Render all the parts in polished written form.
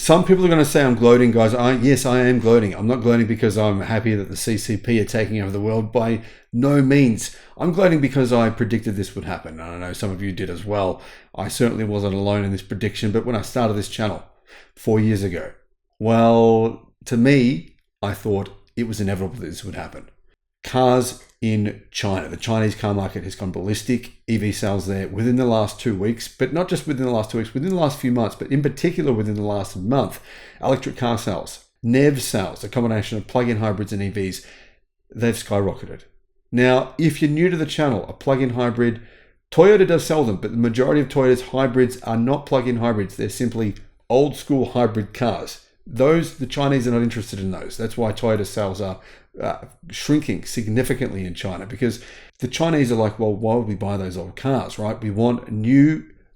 Some people are going to say I'm gloating, guys. Yes, I am gloating. I'm not gloating because I'm happy that the CCP are taking over the world. By no means. I'm gloating because I predicted this would happen. I know some of you did as well. I certainly wasn't alone in this prediction. But when I started this channel 4 years ago, well, to me, I thought it was inevitable that this would happen. Cars in China. The Chinese car market has gone ballistic. EV sales there within the last 2 weeks, but not just within the last 2 weeks, within the last few months, but in particular within the last month. Electric car sales, NEV sales, a combination of plug-in hybrids and EVs, they've skyrocketed. Now, if you're new to the channel, a plug-in hybrid, Toyota does sell them, but the majority of Toyota's hybrids are not plug-in hybrids. They're simply old school hybrid cars. The Chinese are not interested in those. That's why Toyota sales are shrinking significantly in China, because the Chinese are like, well, why would we buy those old cars, right? We want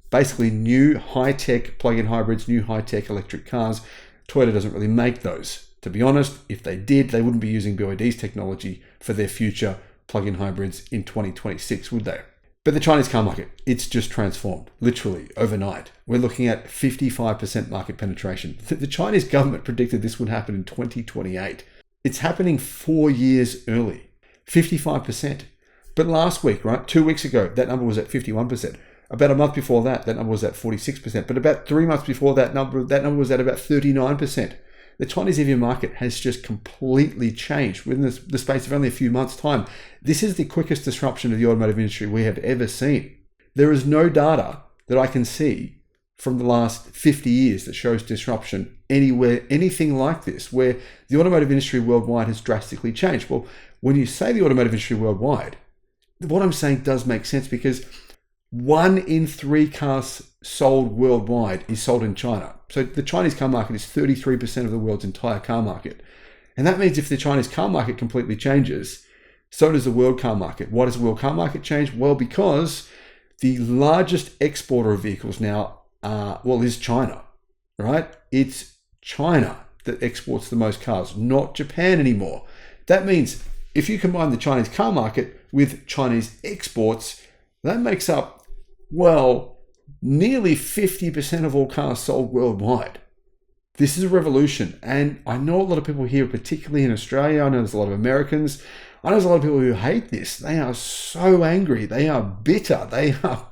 basically new high-tech plug-in hybrids, new high-tech electric cars. Toyota doesn't really make those. To be honest, if they did, they wouldn't be using BYD's technology for their future plug-in hybrids in 2026, would they? But the Chinese car market, it's just transformed, literally overnight. We're looking at 55% market penetration. The Chinese government predicted this would happen in 2028. It's happening 4 years early, 55%. But last week, right, 2 weeks ago, that number was at 51%. About a month before that, that number was at 46%. But about 3 months before that number was at about 39%. The Chinese EV market has just completely changed within the space of only a few months' time. This is the quickest disruption of the automotive industry we have ever seen. There is no data that I can see from the last 50 years that shows disruption anywhere, anything like this, where the automotive industry worldwide has drastically changed. Well, when you say the automotive industry worldwide, what I'm saying does make sense, because 1 in 3 cars sold worldwide is sold in China. So the Chinese car market is 33% of the world's entire car market. And that means if the Chinese car market completely changes, so does the world car market. Why does the world car market change? Well, because the largest exporter of vehicles now is China, right? It's China that exports the most cars, not Japan anymore. That means if you combine the Chinese car market with Chinese exports, that makes up, well, nearly 50% of all cars sold worldwide. This is a revolution. And I know a lot of people here, particularly in Australia, I know there's a lot of Americans, I know there's a lot of people who hate this. They are so angry. They are bitter. They are,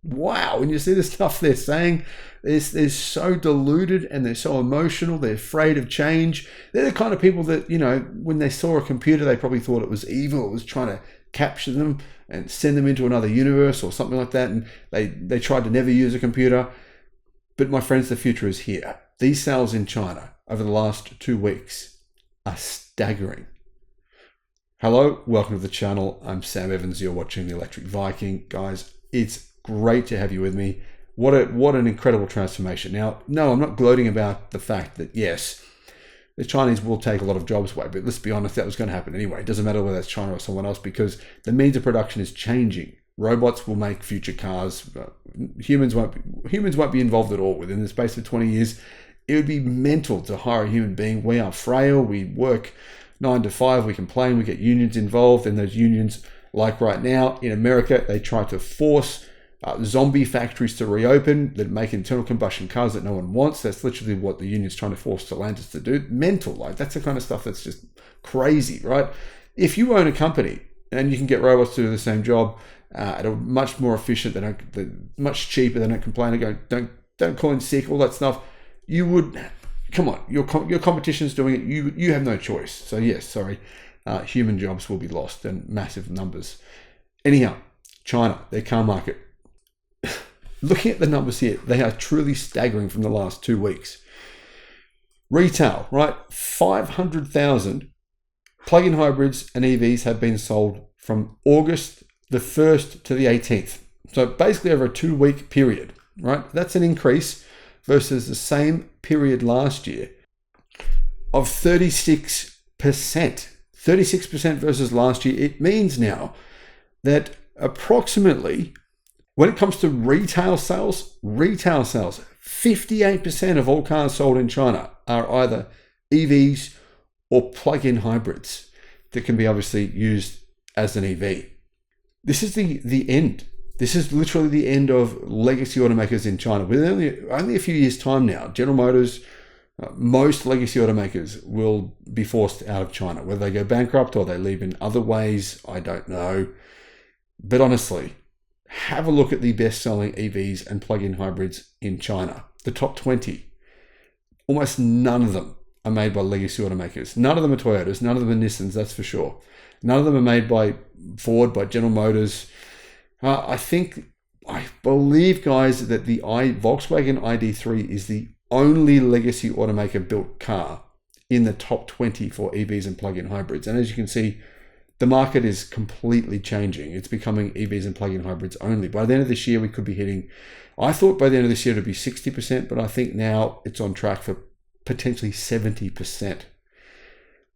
wow. When you see the stuff they're saying, they're so deluded and they're so emotional. They're afraid of change. They're the kind of people that, when they saw a computer, they probably thought it was evil. It was trying to capture them and send them into another universe or something like that. And they tried to never use a computer. But my friends, the future is here. These sales in China over the last 2 weeks are staggering. Hello, welcome to the channel. I'm Sam Evans. You're watching the Electric Viking. Guys, it's great to have you with me. What an incredible transformation. Now, no, I'm not gloating about the fact that, yes, the Chinese will take a lot of jobs away, but let's be honest, that was going to happen anyway. It doesn't matter whether it's China or someone else, because the means of production is changing. Robots will make future cars. Humans won't be involved at all. Within the space of 20 years, it would be mental to hire a human being. We are frail. We work 9 to 5. We complain. We get unions involved, and those unions, like right now in America, they try to force zombie factories to reopen that make internal combustion cars that no one wants. That's literally what the union's trying to force Stellantis to do. Mental, like that's the kind of stuff that's just crazy, right? If you own a company and you can get robots to do the same job at a much more efficient, they're much cheaper, they don't complain, they go, don't call in sick, all that stuff. You would, come on, your competition's doing it. You have no choice. So yes, sorry, human jobs will be lost in massive numbers. Anyhow, China, their car market. Looking at the numbers here, they are truly staggering from the last 2 weeks. Retail, right? 500,000 plug-in hybrids and EVs have been sold from August the 1st to the 18th. So basically over a 2-week period, right? That's an increase versus the same period last year of 36%. 36% versus last year. It means now that approximately, when it comes to retail sales, 58% of all cars sold in China are either EVs or plug-in hybrids that can be obviously used as an EV. This is the end. This is literally the end of legacy automakers in China. Within only a few years' time now, General Motors, Most legacy automakers will be forced out of China. Whether they go bankrupt or they leave in other ways, I don't know. But honestly, have a look at the best-selling EVs and plug-in hybrids in China. The top 20. Almost none of them are made by legacy automakers. None of them are Toyotas. None of them are Nissans, that's for sure. None of them are made by Ford, by General Motors. I believe, guys, that the Volkswagen ID3 is the only legacy automaker built car in the top 20 for EVs and plug-in hybrids. And as you can see, the market is completely changing. It's becoming EVs and plug-in hybrids only. By the end of this year, we could be hitting, I thought by the end of this year it would be 60%, but I think now it's on track for potentially 70%.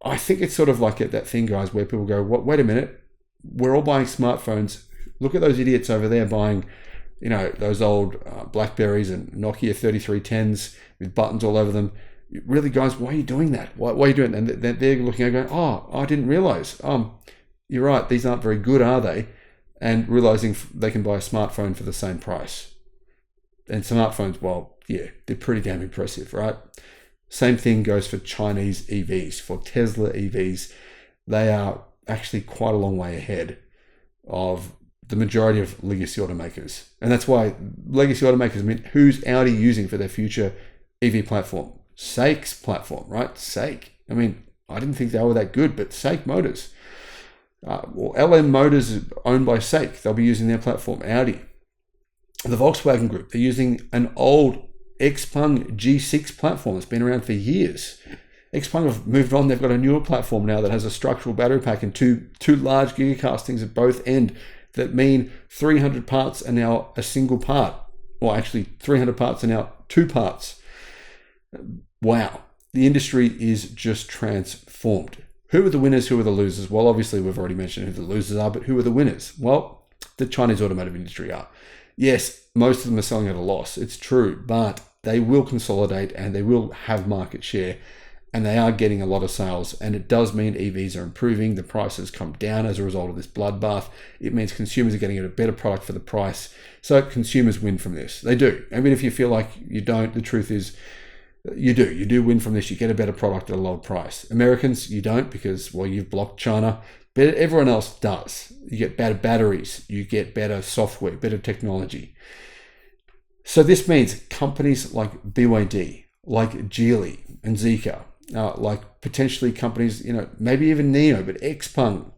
I think it's sort of like that thing, guys, where people go, wait a minute, we're all buying smartphones. Look at those idiots over there buying, those old Blackberries and Nokia 3310s with buttons all over them. Really, guys, why are you doing that? Why are you doing that? And they're looking and going, oh, I didn't realize. You're right, these aren't very good, are they? And realizing they can buy a smartphone for the same price. And smartphones, well, yeah, they're pretty damn impressive, right? Same thing goes for Chinese EVs, for Tesla EVs. They are actually quite a long way ahead of the majority of legacy automakers. And that's why legacy automakers, who's Audi using for their future EV platform? SAIC's platform, right? SAIC. I didn't think they were that good, but SAIC Motors. LM Motors is owned by SAIC. They'll be using their platform. Audi. The Volkswagen Group, they're using an old Xpeng G6 platform that's been around for years. Xpeng have moved on. They've got a newer platform now that has a structural battery pack and two large gigacastings at both ends that mean 300 parts are now a single part. Or actually, 300 parts are now two parts. Wow. The industry is just transformed. Who are the winners? Who are the losers? Well, obviously, we've already mentioned who the losers are, but who are the winners? Well, the Chinese automotive industry are. Yes, most of them are selling at a loss. It's true, but they will consolidate and they will have market share and they are getting a lot of sales. And it does mean EVs are improving. The prices come down as a result of this bloodbath. It means consumers are getting a better product for the price. So consumers win from this. They do. If you feel like you don't, the truth is, you do. You do win from this. You get a better product at a lower price. Americans, you don't because, well, you've blocked China. But everyone else does. You get better batteries. You get better software, better technology. So this means companies like BYD, like Geely and Zeekr, like potentially companies, maybe even NIO, but Xpeng,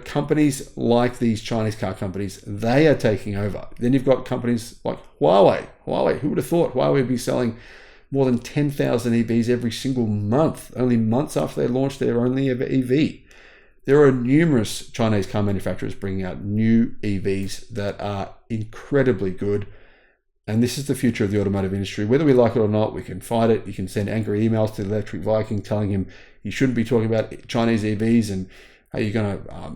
companies like these Chinese car companies, they are taking over. Then you've got companies like Huawei. Who would have thought Huawei would be selling more than 10,000 EVs every single month, only months after they launched their only ever EV. There are numerous Chinese car manufacturers bringing out new EVs that are incredibly good. And this is the future of the automotive industry. Whether we like it or not, we can fight it. You can send angry emails to the Electric Viking telling him you shouldn't be talking about Chinese EVs and how you're going to,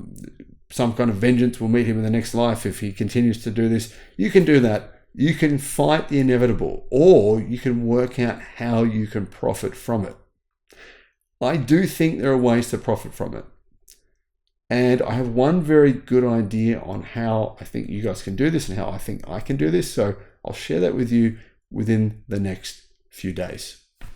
some kind of vengeance will meet him in the next life if he continues to do this. You can do that. You can fight the inevitable, or you can work out how you can profit from it. I do think there are ways to profit from it. And I have one very good idea on how I think you guys can do this and how I think I can do this. So I'll share that with you within the next few days.